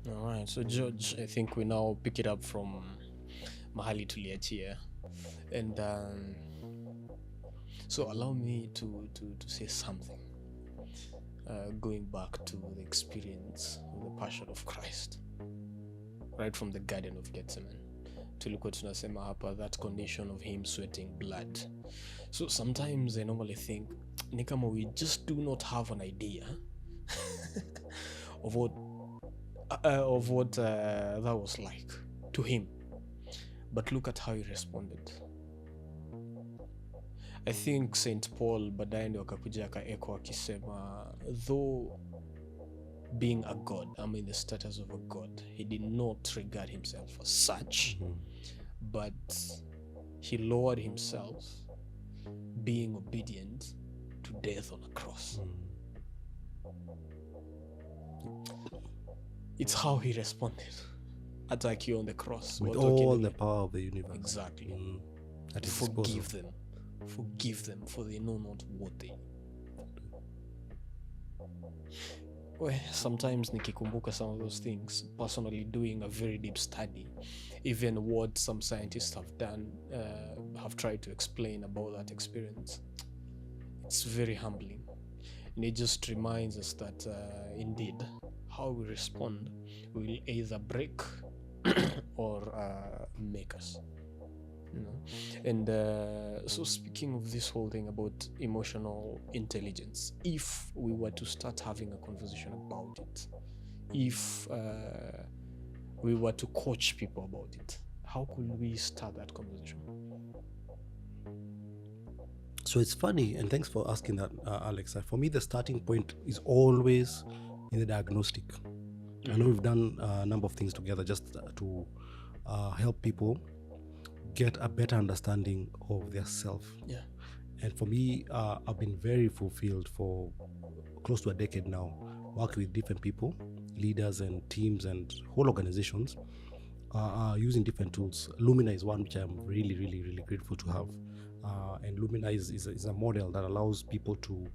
All right. So, George, I think we now pick it up from Mahali tuliachia. And so, allow me to say something. Going back to the experience of the Passion of Christ, right from the Garden of Gethsemane. Tulikuwa tunasema hapa that condition of him sweating blood. So sometimes I normally think ni kama we just do not have an idea of what that was like to him, but look at how he responded. I think St. Paul baadaye ndio akakuja akaeko akisema though being a god, I mean the status of a god, he did not regard himself as such, but he lowered himself, being obedient to death on a cross. It's how he responded at you on the cross with all the power of the universe. Exactly. At his Forgive disposal. them, for they know not what they. Well, sometimes nikikumbuka some of those things, personally doing a very deep study, even what some scientists have done, have tried to explain about that experience, it's very humbling. And it just reminds us that indeed, how we respond will either break or make us. And so speaking of this whole thing about emotional intelligence, if we were to start having a conversation about it, if we were to coach people about it, how could we start that conversation? So it's funny, and thanks for asking that, Alex. For me, the starting point is always in the diagnostic. I know we've done a number of things together just to help people get a better understanding of their self. Yeah. And for me, I've been very fulfilled for close to a decade now, working with different people, leaders and teams and whole organizations, using different tools. Lumina is one which I'm really, really, really grateful to have. And Lumina is a model that allows people to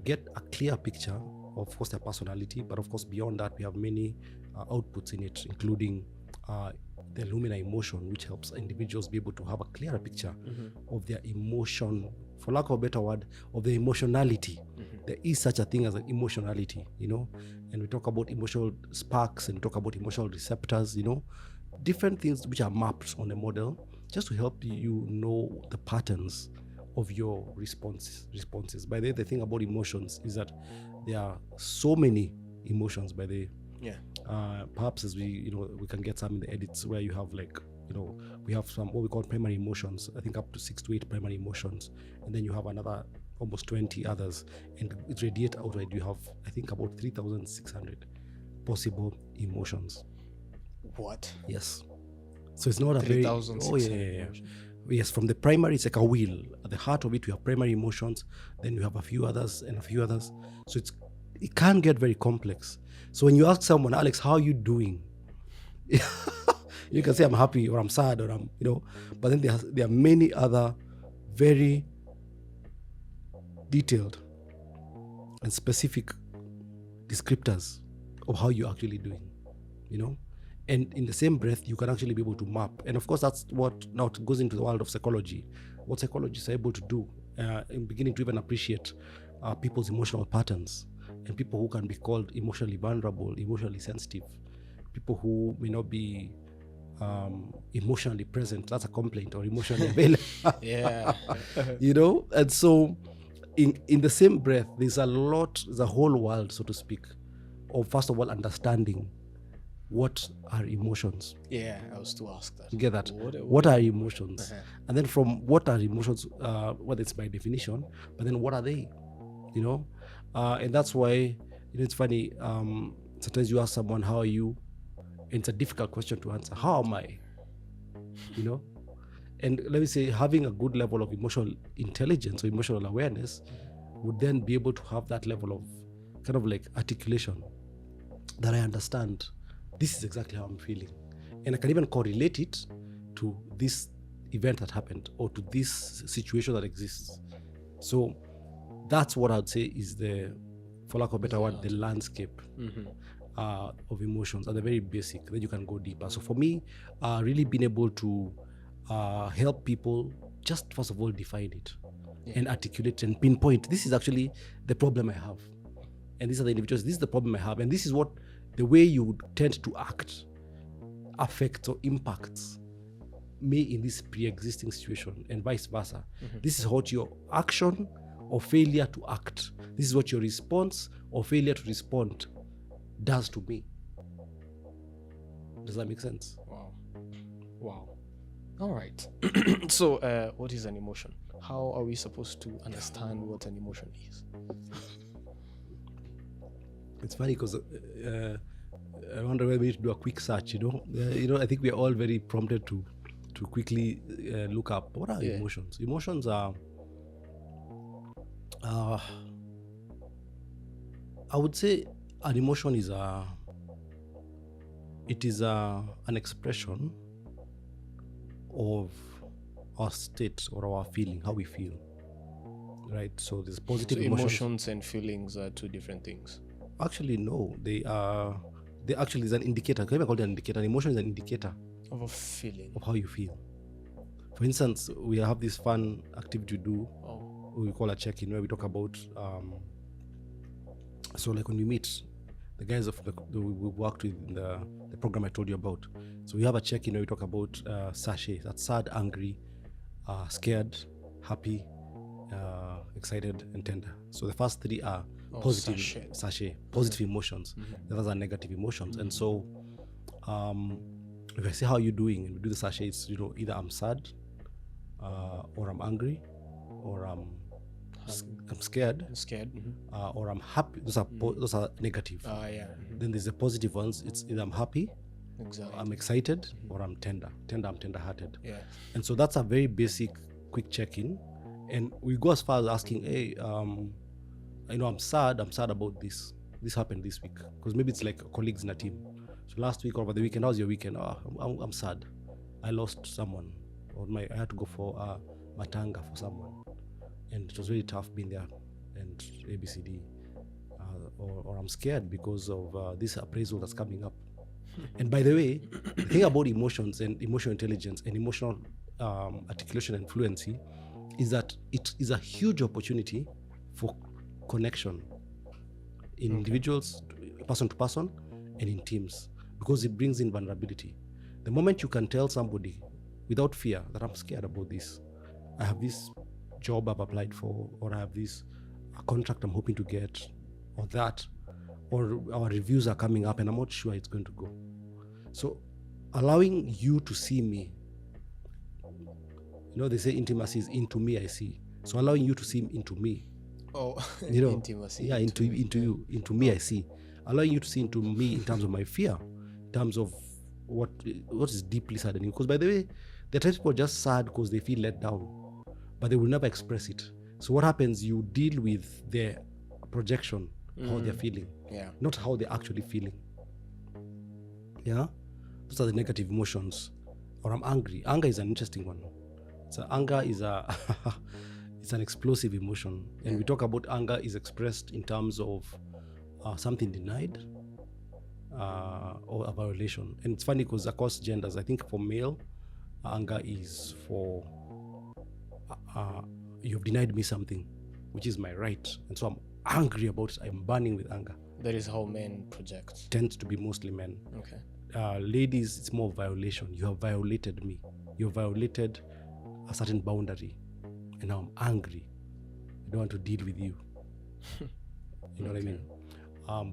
get a clear picture of course their personality, but of course beyond that we have many outputs in it, including the Lumina emotion, which helps individuals be able to have a clearer picture of their emotion, for lack of a better word, of their emotionality. There is such a thing as an emotionality, and we talk about emotional sparks and talk about emotional receptors, different things which are mapped on a model just to help you know the patterns of your responses. By the way, the thing about emotions is that there are so many emotions, by the way. Yeah. Perhaps as we can get some in the edits where you have we have some what we call primary emotions, I think up to 6 to 8 primary emotions, and then you have another almost 20 others, and it radiate outright. You have I think about 3,600 possible emotions. What? Yes. So it's not a very 3,600. Yes, from the primary, it's like a wheel. At the heart of it, you have primary emotions, then you have a few others and a few others. So it can get very complex. So when you ask someone, Alex, how are you doing? You can say I'm happy or I'm sad or I'm, but then there are many other very detailed and specific descriptors of how you're actually doing, And in the same breath, you can actually be able to map. And of course, that's what now goes into the world of psychology. What psychologists are able to do in beginning to even appreciate people's emotional patterns, and people who can be called emotionally vulnerable, emotionally sensitive, people who may not be emotionally present. That's a complaint, or emotionally available. Yeah. And so in the same breath, there's a whole world, so to speak, of first of all understanding what are emotions. Yeah, I was to ask that. You get that? What are emotions? And then from what are emotions, what it's by definition, but then what are they? And that's why it's funny. Sometimes you ask someone, how are you? And it's a difficult question to answer. How am I? And let me say, having a good level of emotional intelligence or emotional awareness would then be able to have that level of kind of like articulation that I understand. This is exactly how I'm feeling. And I can even correlate it to this event that happened or to this situation that exists. So that's what I'd say is for lack of a better word, the landscape. of emotions are the very basic. Then you can go deeper. So for me, really being able to help people just first of all define it and articulate and pinpoint. This is actually the problem I have, and these are the individuals. This is the problem I have, and this is what the way you tend to act affects or impacts me in this pre-existing situation, and vice versa. This is what your action or failure to act. This is what your response or failure to respond does to me. Does that make sense? Wow. All right. So what is an emotion? How are we supposed to understand what an emotion is? It's funny because I wonder whether we need to do a quick search. I think we are all very prompted to quickly look up what are emotions. Emotions are I would say an emotion is an expression of our state or our feeling, how we feel, right? So there's positive emotions and feelings are two different things. Actually, no, they actually is an indicator. Can I call it an indicator? An emotion is an indicator of a feeling, of how you feel. For instance, we have this fun activity we do. We call a check-in, where we talk about so like when we meet the guys we worked with in the program I told you about. So we have a check-in where we talk about sachet. That's sad, angry, scared, happy, excited, and tender. So the first three are positive sachet, positive emotions. The others are negative emotions. And so if I say how are you doing, and we do the sachet, it's either I'm sad, or I'm angry, or I'm scared, or I'm happy. Those are negative. Then there's the positive ones. It's either I'm happy, I'm excited, or I'm tender. I'm tender-hearted. And so that's a very basic, quick check-in. And we go as far as asking, hey, I'm sad about this. This happened this week. Because maybe it's like colleagues in a team. So last week or over the weekend, how's your weekend? I'm sad. I lost someone. Or I had to go for matanga for someone. And it was really tough being there, and ABCD. Or I'm scared because of this appraisal that's coming up. And by the way, the thing about emotions and emotional intelligence and emotional articulation and fluency is that it is a huge opportunity for connection in individuals, person to person, and in teams, because it brings in vulnerability. The moment you can tell somebody without fear that I'm scared about this, I have this job I've applied for, or I have this contract I'm hoping to get, or that, or our reviews are coming up and I'm not sure it's going to go. So allowing you to see me, they say intimacy is into me I see. So allowing you to see into me. Intimacy. Yeah, into you, into me I see. Allowing you to see into me in terms of my fear, in terms of what is deeply saddening. Because by the way, there are people just sad because they feel let down, but they will never express it. So what happens, you deal with their projection, how they're feeling, not how they're actually feeling. Those are the negative emotions. Or I'm angry. Anger is an interesting one. So anger is it's an explosive emotion. And we talk about anger is expressed in terms of something denied, or a violation. And it's funny because across genders, I think for male, anger is for you've denied me something, which is my right, and so I'm angry about it. I'm burning with anger. That is how men project. Tends to be mostly men. Okay. Ladies, it's more violation. You have violated me. You have violated a certain boundary, and now I'm angry. I don't want to deal with you. You know what I mean?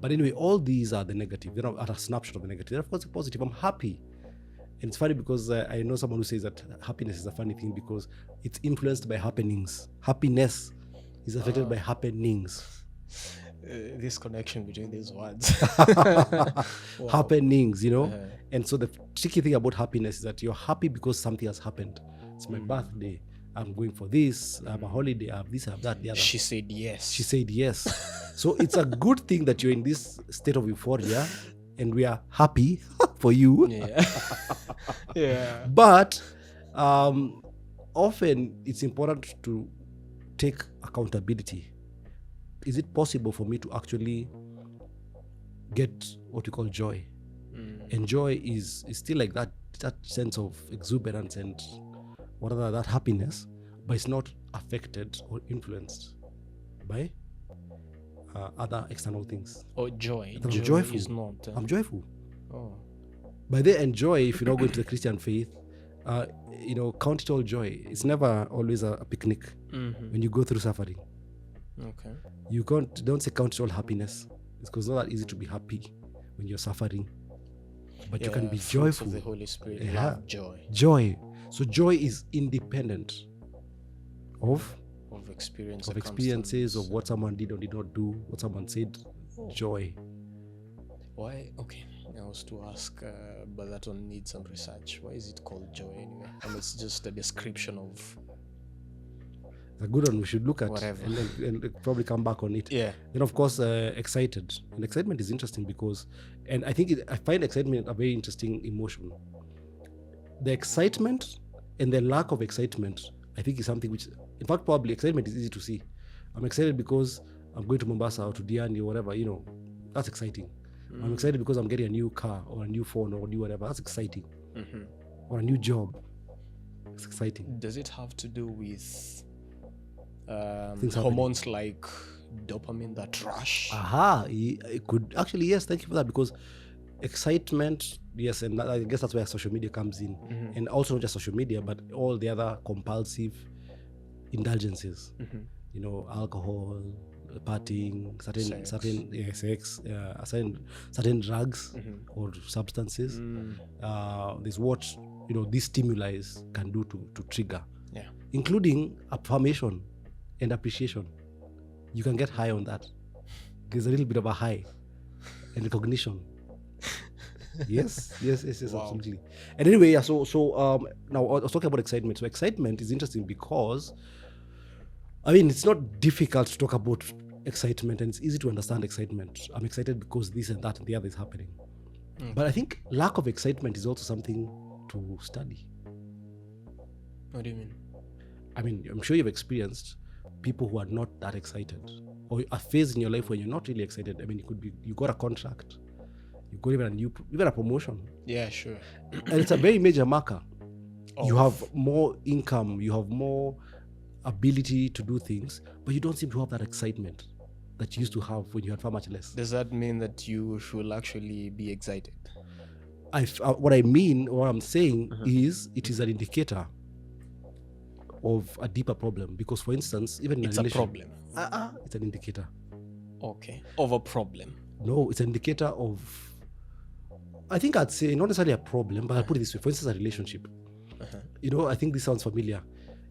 But anyway, all these are the negative. They're not a snapshot of the negative. They're of course the positive. I'm happy. And it's funny because I know someone who says that happiness is a funny thing because it's influenced by happenings. Happiness is affected by happenings. This connection between these words. Happenings, And so the tricky thing about happiness is that you're happy because something has happened. It's my birthday. I'm going for this. I have a holiday. I have this, I have that, the other. She said yes. So it's a good thing that you're in this state of euphoria and we are happy for you. Yeah. But often it's important to take accountability. Is it possible for me to actually get what we call joy. And joy is still like that sense of exuberance and whatever, that happiness, but it's not affected or influenced by other external things. Or joy. I'm Joy joyful. is not. I'm joyful. Oh. By the end, joy, if you're not going to the Christian faith, count it all joy. It's never always a picnic when you go through suffering. Okay. You don't say count it all happiness. It's because it's not that easy to be happy when you're suffering. But you can be fruits joyful. of the Holy Spirit. Yeah. Love, joy. Joy. So joy is independent of experiences, of what someone did or did not do, what someone said. Joy. Why? Okay. I was to ask, but that one needs some research. Why is it called joy anyway? And it's just a description of a good one we should look at whatever. and probably come back on it. Yeah. Then of course excited. And excitement is interesting because, and I think I find excitement a very interesting emotion. The excitement and the lack of excitement, I think, is something which, in fact, probably excitement is easy to see. I'm excited because I'm going to Mombasa or to Diani or whatever, that's exciting. I'm excited because I'm getting a new car or a new phone or new whatever. That's exciting. Or a new job. It's exciting. Does it have to do with Things hormones like dopamine that rush? It could actually, yes, thank you for that, because excitement, yes, and I guess that's where social media comes in. And also not just social media, but all the other compulsive indulgences. Alcohol, partying, certain drugs or substances. There's what these stimuli can do to trigger, including affirmation and appreciation. You can get high on that. There's a little bit of a high and recognition. yes, wow. Absolutely. And anyway, so now I was talking about excitement. So excitement is interesting because, it's not difficult to talk about excitement, and it's easy to understand excitement. I'm excited because this and that and the other is happening. But I think lack of excitement is also something to study. What do you mean? I'm sure you've experienced people who are not that excited, or a phase in your life when you're not really excited. It could be you got a contract, you got even a promotion. Yeah, sure. And it's a very major marker. You have more income, you have more ability to do things, but you don't seem to have that excitement that you used to have when you had far much less. Does that mean that you should actually be excited? What I'm saying is it is an indicator of a deeper problem, because for instance, even in it's a problem. It's an indicator. Okay. Of a problem. No, it's an indicator of, I think I'd say not necessarily a problem, but I'll put it this way. For instance, a relationship. I think this sounds familiar.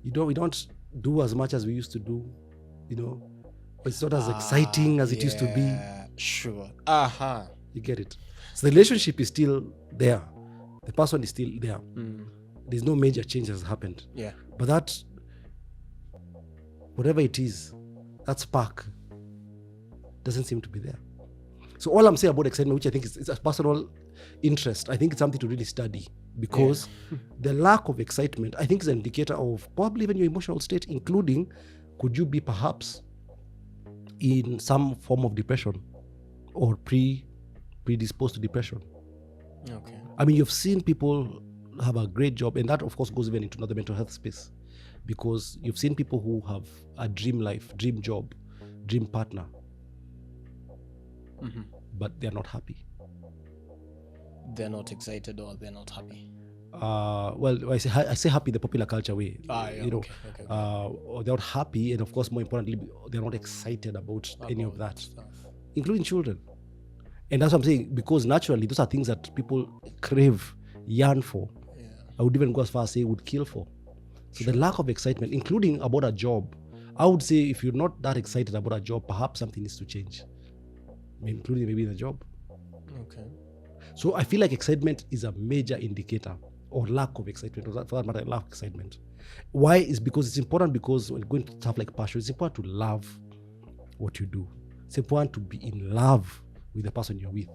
We don't do as much as we used to do. It's not as exciting as it used to be. Sure. You get it. So the relationship is still there. The person is still there. There's no major change has happened. Yeah. But that, whatever it is, that spark doesn't seem to be there. So all I'm saying about excitement, which I think is a personal interest, I think it's something to really study, because the lack of excitement, I think, is an indicator of probably even your emotional state, including, could you be perhaps in some form of depression or predisposed to depression? Okay. You've seen people have a great job, and that of course goes even into another mental health space, because you've seen people who have a dream life, dream job, dream partner, but they're not happy. They're not excited, or they're not happy? Well, I say happy the popular culture way. Okay. Or they're not happy, and of course, more importantly, they're not excited about any of that stuff, including children. And that's what I'm saying, because naturally those are things that people crave, yearn for. I would even go as far as say would kill for. So the lack of excitement, including about a job, I would say if you're not that excited about a job, perhaps something needs to change, including maybe the job. Okay. So I feel like excitement is a major indicator, or lack of excitement, or for that matter, lack of excitement. Why? Is because it's important, because when going to stuff like passion, it's important to love what you do. It's important to be in love with the person you're with.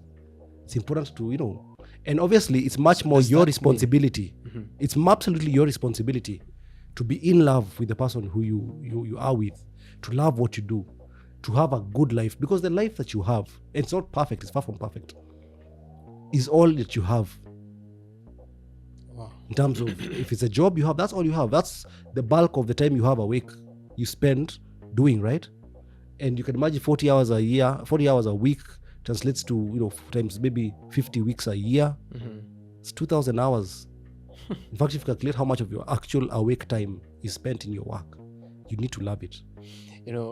It's important to, and obviously it's much more your responsibility. It's absolutely your responsibility to be in love with the person who you are with, to love what you do, to have a good life, because the life that you have, it's not perfect, it's far from perfect, is all that you have. Wow. In terms of if it's a job you have, that's all you have. That's the bulk of the time you have awake, you spend doing, right? And you can imagine 40 hours a year, 40 hours a week translates to, times maybe 50 weeks a year. It's 2,000 hours. In fact, if you calculate how much of your actual awake time is spent in your work, you need to love it.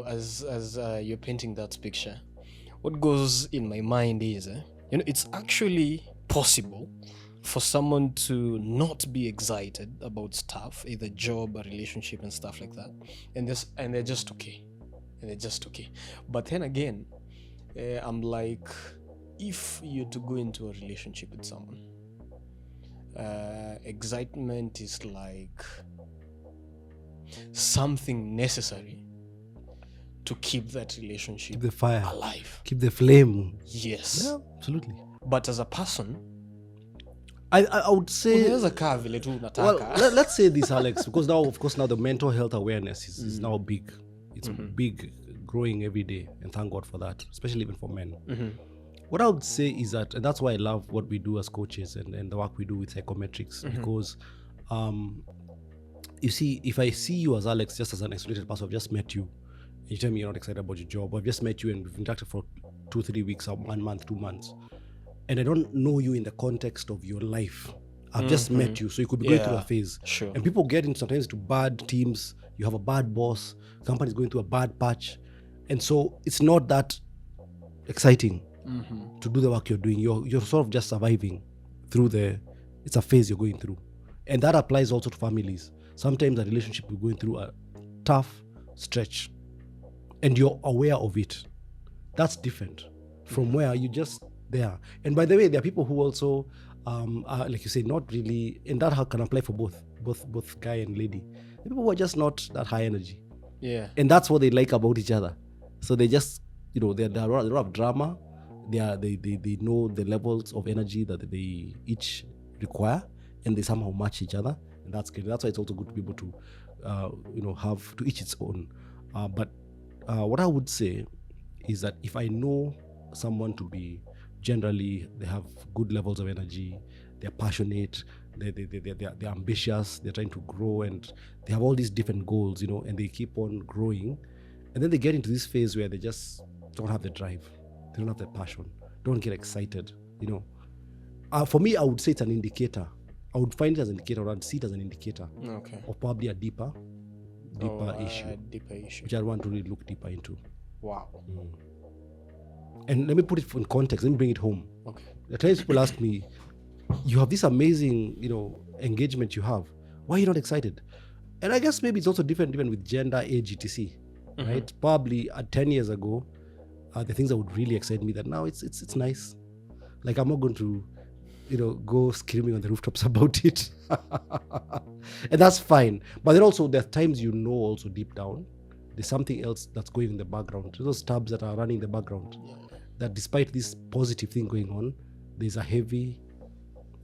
As you're painting that picture, what goes in my mind is, it's actually possible for someone to not be excited about stuff, either job or relationship and stuff like that, and they're just okay. But then again, I'm like, if you're to go into a relationship with someone, excitement is like something necessary to keep that relationship, keep the fire alive, keep the flame. Yes. Yeah, absolutely. But as a person, I would say, unaweza kaa vile tu unataka. well, let's say this, Alex, because now, of course, now the mental health awareness is now big. It's big, growing every day, and thank God for that, especially even for men. What I would say is that, and that's why I love what we do as coaches and the work we do with psychometrics, because you see, if I see you as Alex just as an isolated person, I've just met you, and you tell me you're not excited about your job, I've just met you and we've interacted for 2-3 weeks or 1 month, 2 months, and I don't know you in the context of your life. I've just met you, so you could be going through a phase. Sure. And people get sometimes to bad teams. You have a bad boss. Company's going through a bad patch, and so it's not that exciting to do the work you're doing. You're sort of just surviving through it's a phase you're going through, and that applies also to families. Sometimes a relationship you're going through a tough stretch, and you're aware of it. That's different from where you just there. And by the way, there are people who also are, like you say, not really, and that can apply for both guy and lady. The people who are just not that high energy. Yeah. And that's what they like about each other. So they just, there are a lot of drama. They know the levels of energy that they each require, and they somehow match each other, and that's good. That's why it's also good to be able to have to each its own. But what I would say is that if I know someone to be generally, they have good levels of energy, they're passionate, they're ambitious, they're trying to grow, and they have all these different goals, and they keep on growing, and then they get into this phase where they just don't have the drive, they don't have the passion, don't get excited. For me, I would say it's an indicator. I would find it as an indicator, or I'd see it as an indicator of probably a deeper issue, which I want to really look deeper into. Wow. And let me put it in context. Let me bring it home. Okay. At times people ask me, you have this amazing, engagement you have. Why are you not excited? And I guess maybe it's also different even with gender, age, etc. Right? Probably 10 years ago, the things that would really excite me, that now it's nice. Like, I'm not going to, go screaming on the rooftops about it. And that's fine. But then also there are times also deep down, there's something else that's going in the background. Those tabs that are running in the background. That despite this positive thing going on, there's a heavy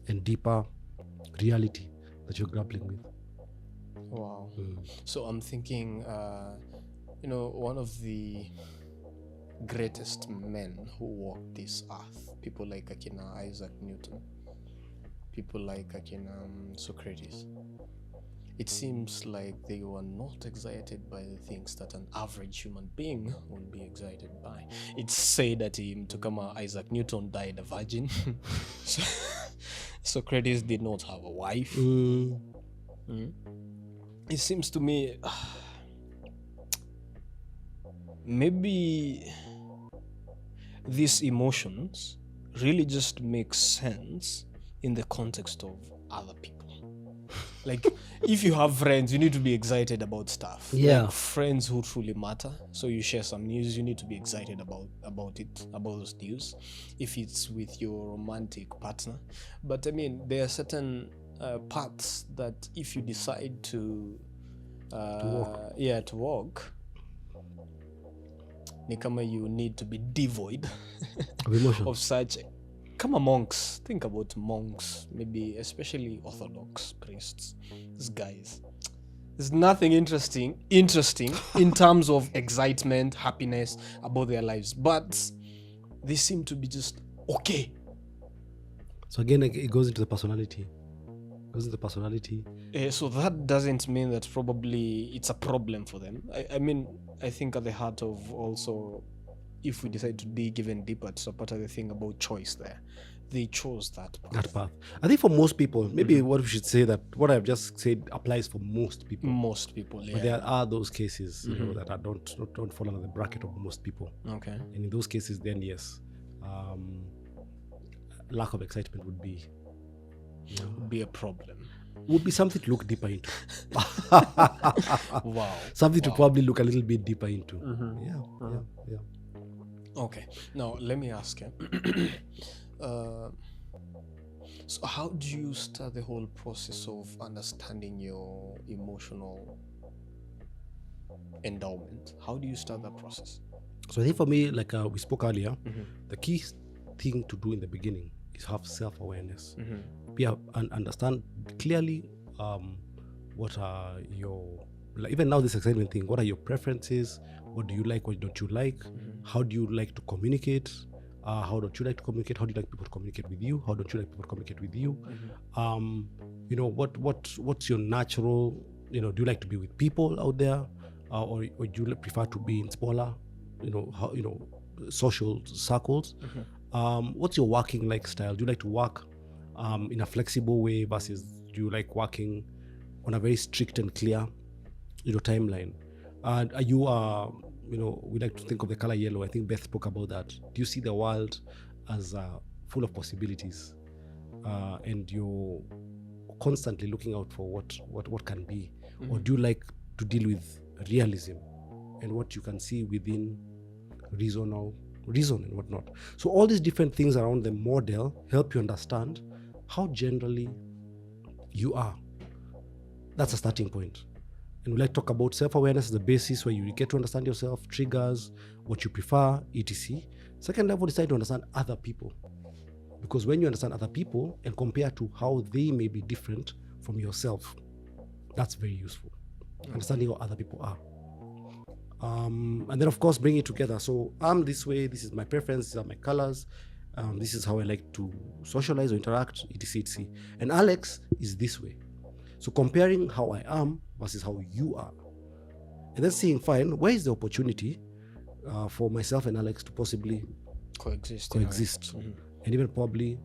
and deeper reality that you're grappling with. Wow. So I'm thinking, one of the greatest men who walked this earth, people like Akina Isaac Newton, people like Akina Socrates, it seems like they were not excited by the things that an average human being would be excited by. It's said that Isaac Newton died a virgin. Socrates did not have a wife. It seems to me maybe these emotions really just make sense in the context of other people. Like, if you have friends, you need to be excited about stuff. Yeah. Like, friends who truly matter. So you share some news, you need to be excited about those news. If it's with your romantic partner. But I mean, there are certain paths that if you decide to walk, ni kama you need to be devoid of such. Come on, monks. Think about monks, maybe especially Orthodox priests. These guys, There's nothing interesting in terms of excitement, happiness about their lives, but they seem to be just okay. So again, it goes into the personality. So that doesn't mean that probably it's a problem for them. I mean, I think at the heart of also, if we decide to dig even deeper, it's a part of the thing about choice there. They chose that path. I think for most people, maybe what we should say that what I've just said applies for most people. Most people, yeah. But there are those cases, you know, that don't fall under the bracket of most people. Okay. And in those cases, then yes, lack of excitement would be a problem. Would be something to look deeper into. Wow. Something to probably look a little bit deeper into. Yeah. Okay. Now let me ask you. So how do you start the whole process of understanding your emotional endowment? How do you start that process? So I think for me, like we spoke earlier, the key thing to do in the beginning is have self-awareness. And understand clearly what are your, like even now this excitement thing, what are your preferences? What do you like? What don't you like? How do you like to communicate? How don't you like to communicate? How do you like people to communicate with you? How don't you like people to communicate with you? You know, what's your natural, you know, do you like to be with people out there? Or do you prefer to be in smaller, social circles? What's your working lifestyle? Do you like to work in a flexible way versus do you like working on a very strict and clear, timeline? And are you we like to think of the color yellow. I think Beth spoke about that. Do you see the world as full of possibilities, and you're constantly looking out for what can be, or do you like to deal with realism and what you can see within reason and whatnot? So all these different things around the model help you understand how generally you are. That's a starting point. And we like to talk about self-awareness as the basis where you get to understand yourself, triggers, what you prefer, etc. Second level is trying to understand other people. Because when you understand other people and compare to how they may be different from yourself, that's very useful. Understanding how other people are. And then, of course, bring it together. So I'm this way, this is my preference, these are my colors, this is how I like to socialize or interact, etc. And Alex is this way. So comparing how I am versus how you are. And then seeing, fine, where is the opportunity for myself and Alex to possibly coexist. And even probably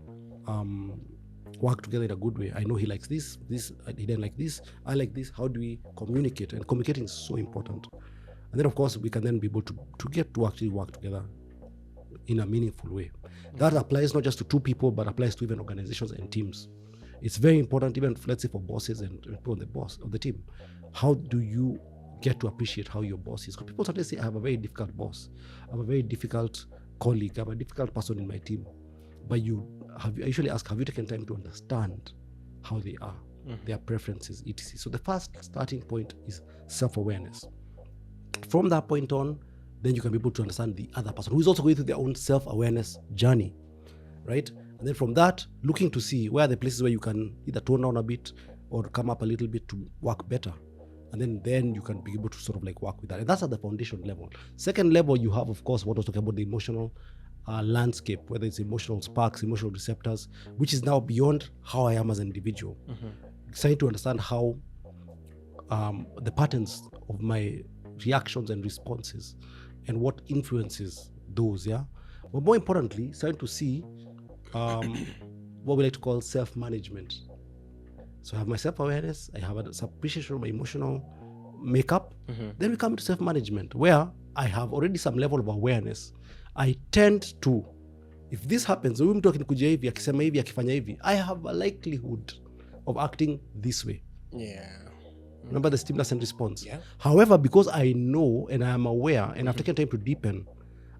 work together in a good way. I know he likes this, he didn't like this, I like this. How do we communicate? And communicating is so important. And then, of course, we can then be able to get to actually work together in a meaningful way. That applies not just to two people, but applies to even organizations and teams. It's very important, even let's say for bosses and people on the boss of the team. How do you get to appreciate how your boss is? Because people sometimes say, I have a very difficult boss, I have a very difficult colleague, I have a difficult person in my team. But I usually ask, have you taken time to understand how they are, their preferences, etc.? So the first starting point is self-awareness. From that point on, then you can be able to understand the other person who is also going through their own self-awareness journey, right? And then from that, looking to see where are the places where you can either tone down a bit or come up a little bit to work better. And then you can be able to sort of like work with that. And that's at the foundation level. Second level, you have, of course, what I was talking about, the emotional landscape, whether it's emotional sparks, emotional receptors, which is now beyond how I am as an individual. Trying to understand how the patterns of my reactions and responses and what influences those, but more importantly, starting to see what we like to call self-management. So I have my self-awareness, I have an appreciation of my emotional makeup. Then we come to self-management, where I have already some level of awareness. I tend to, if this happens, huyu mtu akinikuja hivi, akisema hivi, akifanya hivi, I have a likelihood of acting this way. Remember the stimulus and response. However, because I know and I am aware and I've taken time to deepen,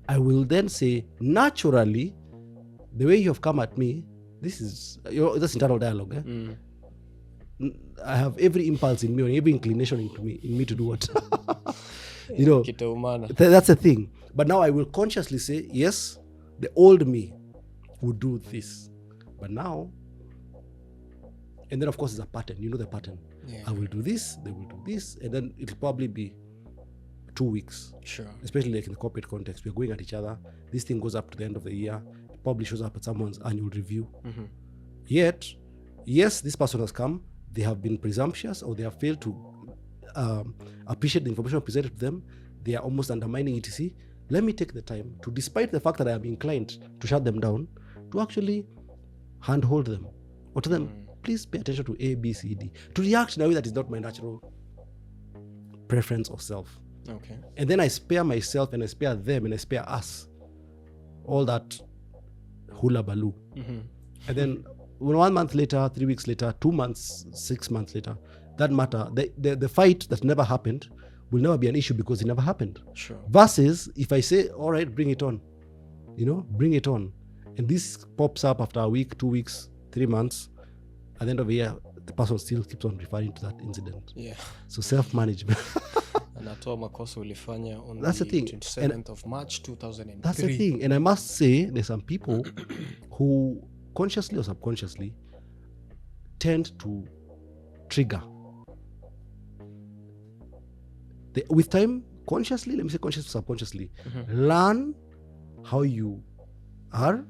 I will then say, naturally, the way you have come at me, this is that's internal dialogue. I have every impulse in me or every inclination in me to do what that's a thing. But now I will consciously say, yes, the old me would do this, but now And then, of course, there's a pattern. You know the pattern. Yeah. I will do this, they will do this, and then it'll probably be 2 weeks. Sure. Especially like in the corporate context, we're going at each other. This thing goes up to the end of the year. It probably shows up at someone's annual review. Yet, yes, this person has come. They have been presumptuous, or they have failed to appreciate the information presented to them. They are almost undermining etc. Let me take the time to, despite the fact that I am inclined to shut them down, to actually handhold them or tell them, please pay attention to A, B, C, D. To react in a way that is not my natural preference or self. Okay. And then I spare myself and I spare them and I spare us all that hula baloo. And then 1 month later, 3 weeks later, 2 months, 6 months later, that matter, the fight that never happened will never be an issue because it never happened. Sure. Versus if I say, all right, bring it on, bring it on. And this pops up after a week, 2 weeks, 3 months. At the end of the year, the person still keeps on referring to that incident. Yeah. So self-management. Anatoa makosa ulifanya on That's the thing. 27th of March 2003. That's the thing. And I must say, there's some people who consciously or subconsciously tend to trigger. With time, consciously, let me say consciously, subconsciously, learn how you are.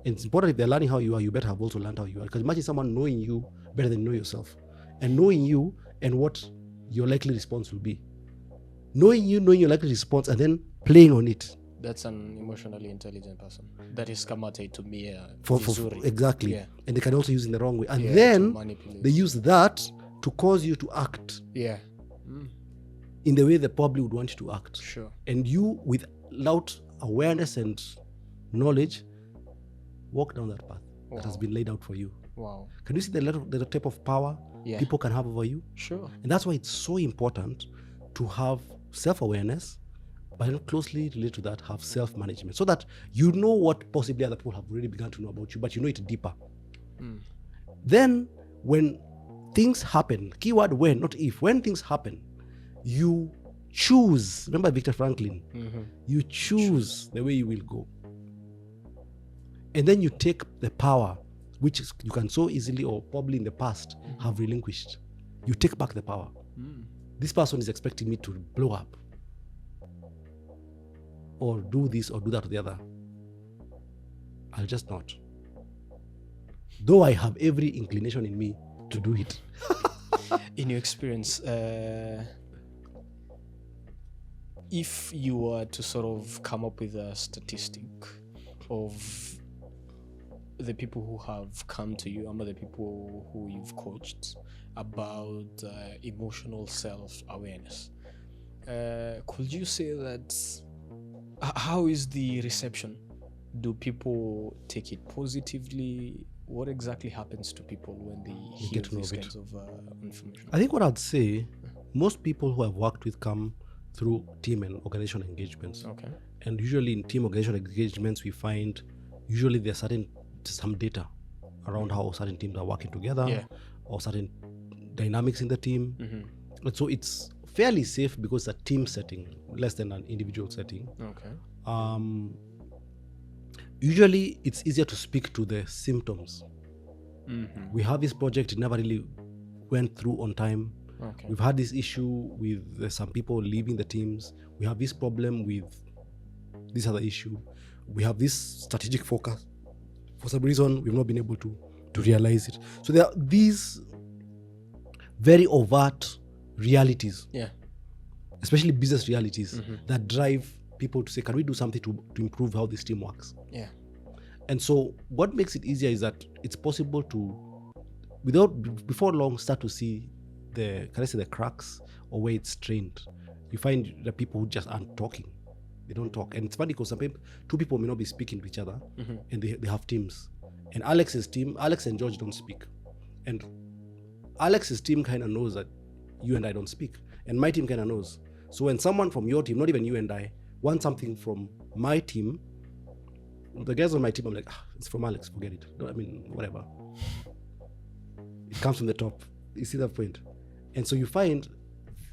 And it's important if they're learning how you are, you better have also learned how you are. Because imagine someone knowing you better than you know yourself. And knowing you and what your likely response will be. Knowing your likely response and then playing on it. That's an emotionally intelligent person. That is kamate to me. For exactly. Yeah. And they can also use it in the wrong way. And Yeah, then they use that to cause you to act. Yeah. In the way the public would want you to act. Sure. And you, without awareness and knowledge, walk down that path that has been laid out for you. Wow. Can you see the type of power people can have over you? Sure. And that's why it's so important to have self-awareness, but then closely related to that, have self-management, so that you know what possibly other people have already begun to know about you, but you know it deeper. Then when things happen, keyword when, not if, when things happen, you choose. Remember Viktor Frankl? You choose the way you will go. And then you take the power, which you can so easily or probably in the past have relinquished. You take back the power. This person is expecting me to blow up or do this or do that or the other. I'll just not. Though I have every inclination in me to do it. In your experience, if you were to sort of come up with a statistic of the people who have come to you, among the people who you've coached about emotional self-awareness, could you say that, how is the reception? Do people take it positively? What exactly happens to people when they hear these kinds of information? I think what I'd say, most people who I've worked with come through team and organizational engagements. Okay. And usually in team organizational engagements, we find usually there's some data around how certain teams are working together or certain dynamics in the team. And so it's fairly safe because it's a team setting, less than an individual setting. Okay. Usually it's easier to speak to the symptoms. We have this project, it never really went through on time. Okay. We've had this issue with some people leaving the teams. We have this problem with this other issue. We have this strategic focus. For some reason, we've not been able to realize it. So there are these very overt realities, especially business realities, that drive people to say, can we do something to improve how this team works? Yeah. And so what makes it easier is that it's possible to, before long, start to see the cracks or where it's strained. You find the people who just aren't talking. They don't talk. And it's funny because sometimes two people may not be speaking to each other and they have teams. And Alex's team, Alex and George don't speak. And Alex's team kind of knows that you and I don't speak. And my team kind of knows. So when someone from your team, not even you and I, wants something from my team, the guys on my team, I'm like, it's from Alex, forget it. I mean, whatever. It comes from the top. You see that point? And so you find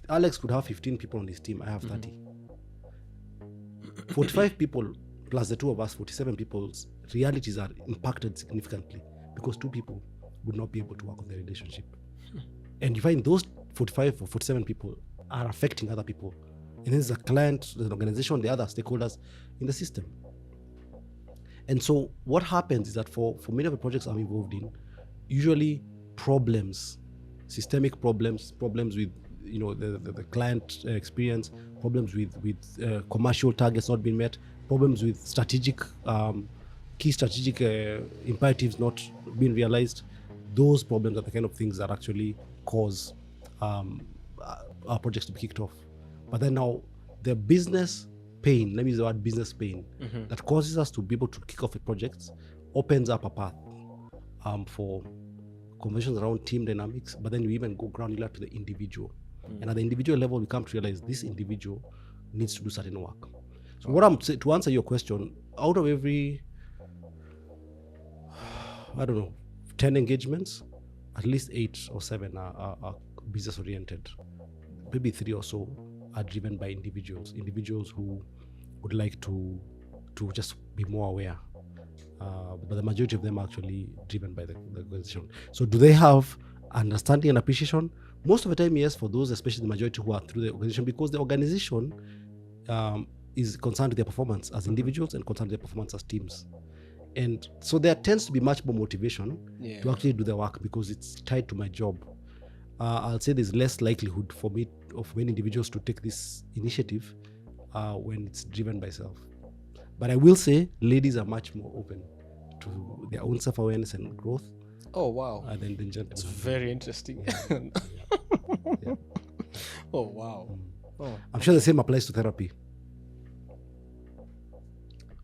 Alex could have 15 people on his team. I have 30. 45 people plus the two of us, 47 people's realities are impacted significantly because two people would not be able to work on the relationship. And you find those 45 or 47 people are affecting other people. And there's a client, there's an organization, the other stakeholders in the system. And so what happens is that for many of the projects I'm involved in, usually problems, systemic problems with the client experience, problems with commercial targets not being met, problems with strategic key strategic imperatives not being realized. Those problems are the kind of things that actually cause our projects to be kicked off. But then now the business pain, let me use the word business pain, that causes us to be able to kick off a project opens up a path for conversations around team dynamics, but then you even go granular to the individual. And at the individual level, we come to realize this individual needs to do certain work. So what I'm to answer your question, out of every, I don't know, 10 engagements, at least 8 or 7 are business oriented. Maybe 3 or so are driven by individuals who would like to just be more aware. But the majority of them are actually driven by the organization. So do they have understanding and appreciation? Most of the time, yes, for those, especially the majority who are through the organization, because the organization is concerned with their performance as individuals and concerned with their performance as teams. And so there tends to be much more motivation to actually do the work because it's tied to my job. I'll say there's less likelihood for me of many individuals to take this initiative when it's driven by self. But I will say ladies are much more open to their own self-awareness and growth. Oh, wow. Than gentlemen. It's very interesting. Yeah. Oh, wow. Oh. I'm sure the same applies to therapy.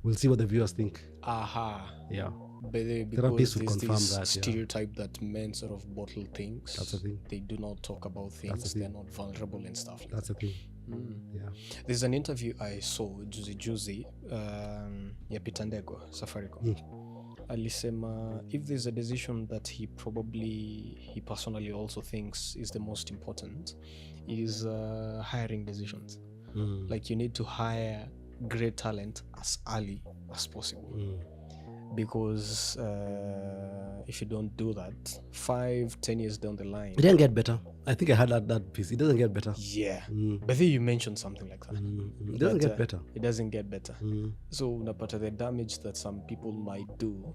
We'll see what the viewers think. Aha. Yeah. Because Therapists will there's confirm this that, stereotype that men sort of bottle things. That's the thing. They do not talk about things. They're not vulnerable and stuff like That's the thing. Yeah. There's an interview I saw juzi ya Peter Ndegwa Safaricom. Alisema if there's a decision that he personally also thinks is the most important is hiring decisions. Like you need to hire great talent as early as possible. Because if you don't do that, 5-10 years down the line, it doesn't get better. I think I had that piece. It doesn't get better. Yeah. But then you mentioned something like that. It doesn't get better. It doesn't get better. So unapata the damage that some people might do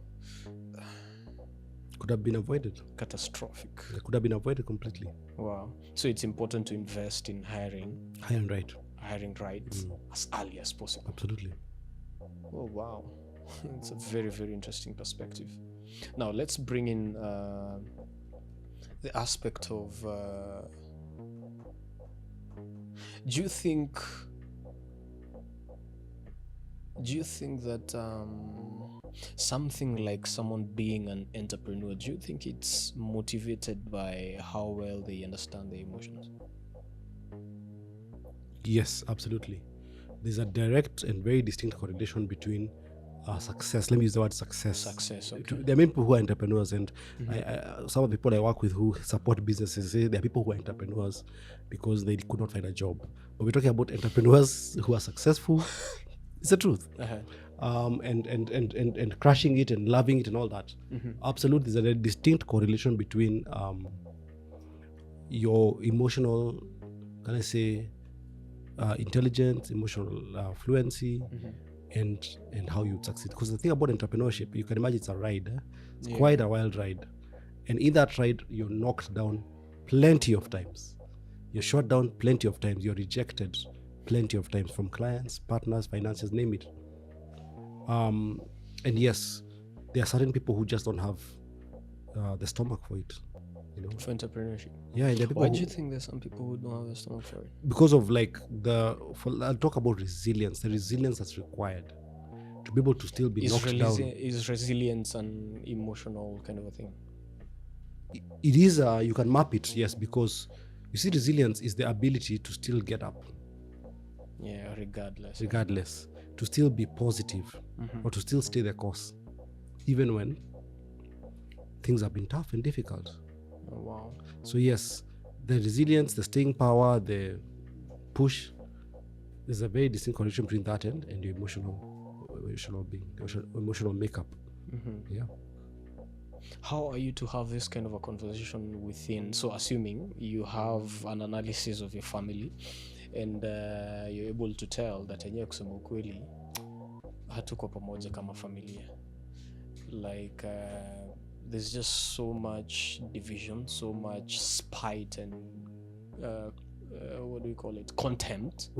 could have been avoided. Catastrophic. It could have been avoided completely. Wow. So it's important to invest in hiring right as early as possible. Absolutely. Oh, wow. It's a very, very interesting perspective. Now, let's bring in the aspect of do you think that something like someone being an entrepreneur, do you think it's motivated by how well they understand their emotions? Yes, absolutely. There's a direct and very distinct correlation between success. Let me use the word success. Okay. There are many people who are entrepreneurs, and some of the people I work with who support businesses say there are people who are entrepreneurs because they could not find a job. But we're talking about entrepreneurs who are successful. It's the truth. And crushing it and loving it and all that. Absolutely, there's a distinct correlation between your emotional, can I say, intelligence, emotional fluency, and how you succeed. Because the thing about entrepreneurship, you can imagine it's a ride. It's quite a wild ride. And in that ride, you're knocked down plenty of times. You're shot down plenty of times. You're rejected plenty of times from clients, partners, finances, name it. And yes, there are certain people who just don't have the stomach for it. For entrepreneurship. Yeah, and why do you think there's some people who don't have the stomach for it? Because of I'll talk about resilience. The resilience that's required to be able to still be knocked down. Is resilience an emotional kind of a thing? It is. You can map it, yes, because you see, resilience is the ability to still get up. Yeah, regardless. To still be positive, or to still stay the course, even when things have been tough and difficult. Oh, wow. So yes, the resilience, the staying power, the push, there's a very distinct correlation between that and your emotional being, emotional makeup. Yeah. how are you to have this kind of a conversation within? So assuming you have an analysis of your family and you're able to tell that enyewe kusema ukweli hatuko pamoja kama familia, like there's just so much division, so much spite and what do you call it, contempt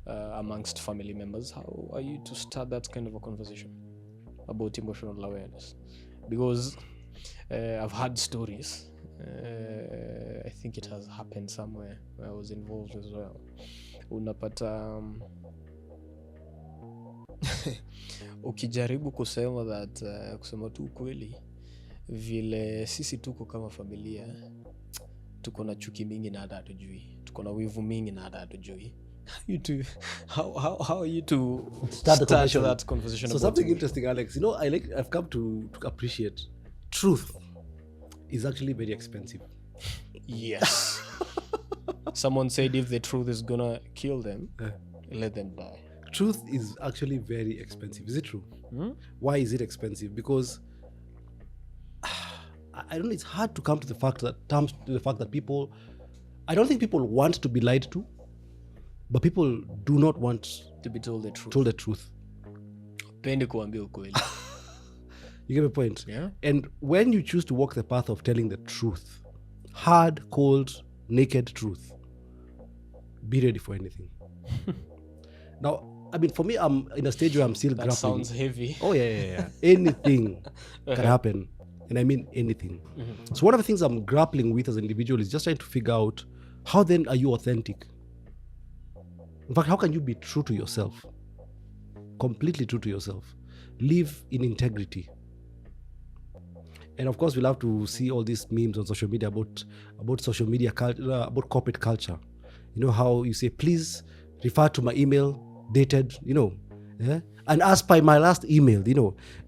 amongst family members. How are you to start that kind of a conversation about emotional awareness? Because I've had stories, I think it has happened somewhere where I was involved as well. Unapata ukijaribu kusema that kusema tu kweli vile sisi tuko kama familia tuko na chuki mingi na hata hatujui, tuko na wivu mingi na hata hatujui. How are you to start that conversation? So something interesting, Alex, I've come to appreciate truth is actually very expensive. Yes. Someone said if the truth is gonna kill them, let them die. Truth is actually very expensive. Is it true? Why is it expensive? Because I don't know, it's hard to come to the fact that people, I don't think people want to be lied to, but people do not want to be told the truth. Pendi kuambia ukweli. You get my point? Yeah. And when you choose to walk the path of telling the truth, hard, cold, naked truth, be ready for anything. Now, I mean, for me, I'm in a stage where I'm still grappling. That sounds heavy. Oh, yeah. Anything can happen. And I mean anything. Mm-hmm. So one of the things I'm grappling with as an individual is just trying to figure out, how then are you authentic? In fact, how can you be true to yourself? Completely true to yourself. Live in integrity. And of course, we'll have to see all these memes on social media about social media culture, about corporate culture. You know how you say, please refer to my email dated, and as by my last email,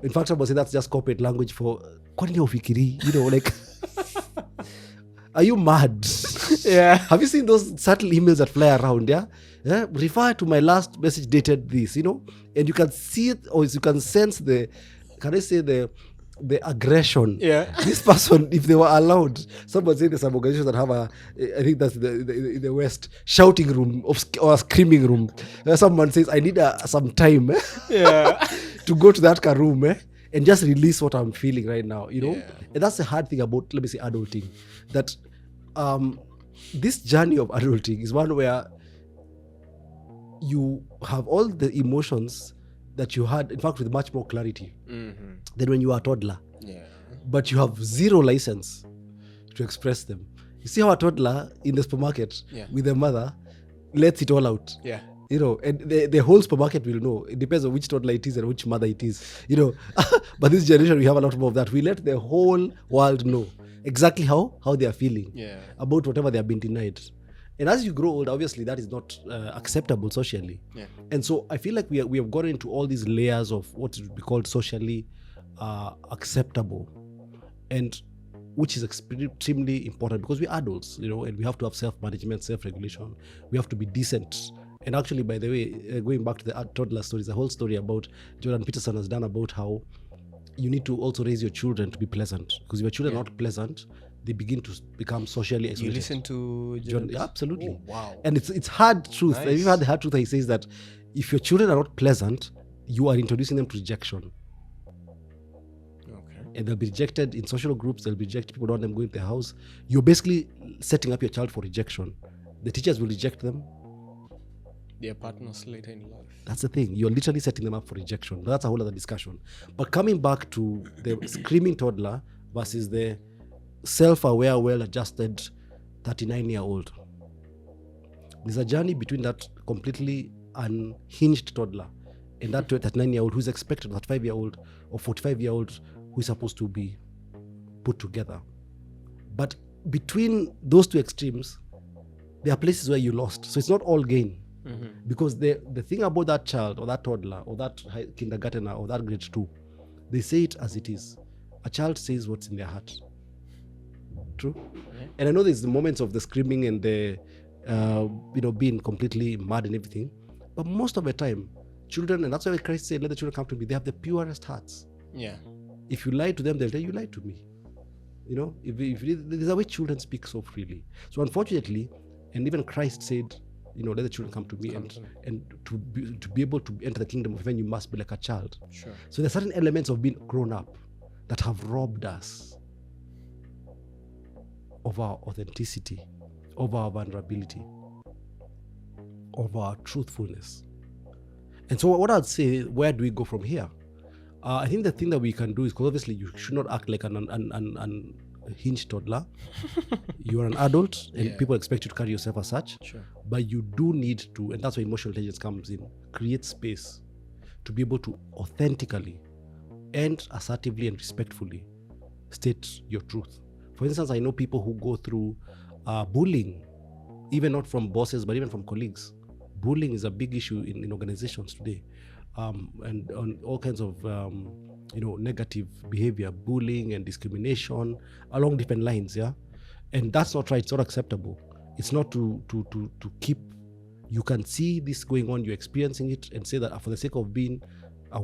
In fact, I would say that's just corporate language for, like, are you mad? Yeah. Have you seen those subtle emails that fly around? Yeah. Refer to my last message dated this, and you can see it, or you can sense the aggression. Yeah. This person, if they were allowed, someone said there's some organizations that have I think that's in the West, shouting room or a screaming room. Someone says, I need some time to go to that room and just release what I'm feeling right now, And that's the hard thing about, let me say, adulting. That this journey of adulting is one where you have all the emotions that you had, in fact, with much more clarity than when you were a toddler. Yeah. But you have zero license to express them. You see how a toddler in the supermarket with their mother lets it all out. Yeah. And the whole supermarket will know. It depends on which toddler it is and which mother it is. But this generation, we have a lot more of that. We let the whole world know exactly how they are feeling about whatever they have been denied. And as you grow old, obviously that is not acceptable socially. Yeah. And so I feel like we have gotten into all these layers of what would be called socially acceptable, and which is extremely important because we're adults, and we have to have self-management, self-regulation. We have to be decent. And actually, by the way, going back to the toddler stories, the whole story about Jordan Peterson has done about how you need to also raise your children to be pleasant, because if your children are not pleasant, they begin to become socially isolated. You listen to John? Yeah, absolutely. Oh, wow. And it's hard truth. Nice. Have you heard the hard truth? He says that if your children are not pleasant, you are introducing them to rejection. Okay. And they'll be rejected in social groups. They'll be rejected. People don't want them going to their house. You're basically setting up your child for rejection. The teachers will reject them. Their partners later in life. That's the thing. You're literally setting them up for rejection. But that's a whole other discussion. But coming back to the screaming toddler versus the self-aware, well-adjusted 39-year-old. There's a journey between that completely unhinged toddler and that 39-year-old who's expected, that 5-year-old or 45-year-old who is supposed to be put together. But between those two extremes, there are places where you lost. So it's not all gain. Mm-hmm. Because the thing about that child or that toddler or that kindergartner or that grade 2, they say it as it is. A child says what's in their heart. True? Yeah. And I know there's the moments of the screaming and the being completely mad and everything, but most of the time children, and that's why Christ said, let the children come to me, they have the purest hearts. Yeah. If you lie to them, they'll tell you lied to me. if there's a way children speak so freely. So unfortunately, and even Christ said, let the children come to me, and to be able to enter the kingdom of heaven, you must be like a child. Sure. So there's certain elements of being grown up that have robbed us of our authenticity, of our vulnerability, of our truthfulness. And so what I'd say, where do we go from here? I think the thing that we can do is, because obviously you should not act like an unhinged toddler. You are an adult, and people expect you to carry yourself as such. Sure. But you do need to, and that's where emotional intelligence comes in, create space to be able to authentically and assertively and respectfully state your truth. For instance, I know people who go through bullying, even not from bosses, but even from colleagues. Bullying is a big issue in organizations today, and on all kinds of negative behavior, bullying and discrimination along different lines. Yeah, and that's not right. It's not acceptable. It's not to keep. You can see this going on. You're experiencing it, and say that for the sake of being a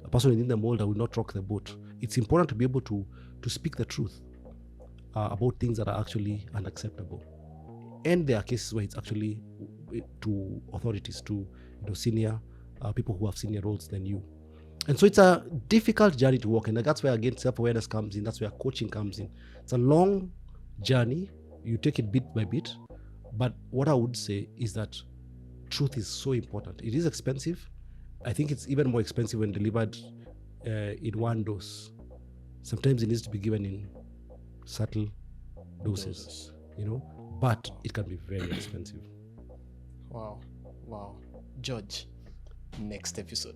person within the mold, I will not rock the boat. It's important to be able to speak the truth about things that are actually unacceptable. And there are cases where it's actually to authorities, to senior people who have senior roles than you. And so it's a difficult journey to walk, and that's where again self-awareness comes in. That's where coaching comes in. It's a long journey. You take it bit by bit. But what I would say is that truth is so important. It is expensive. I think it's even more expensive when delivered in one dose. Sometimes it needs to be given in subtle doses. But it can be very expensive. Wow. George, next episode.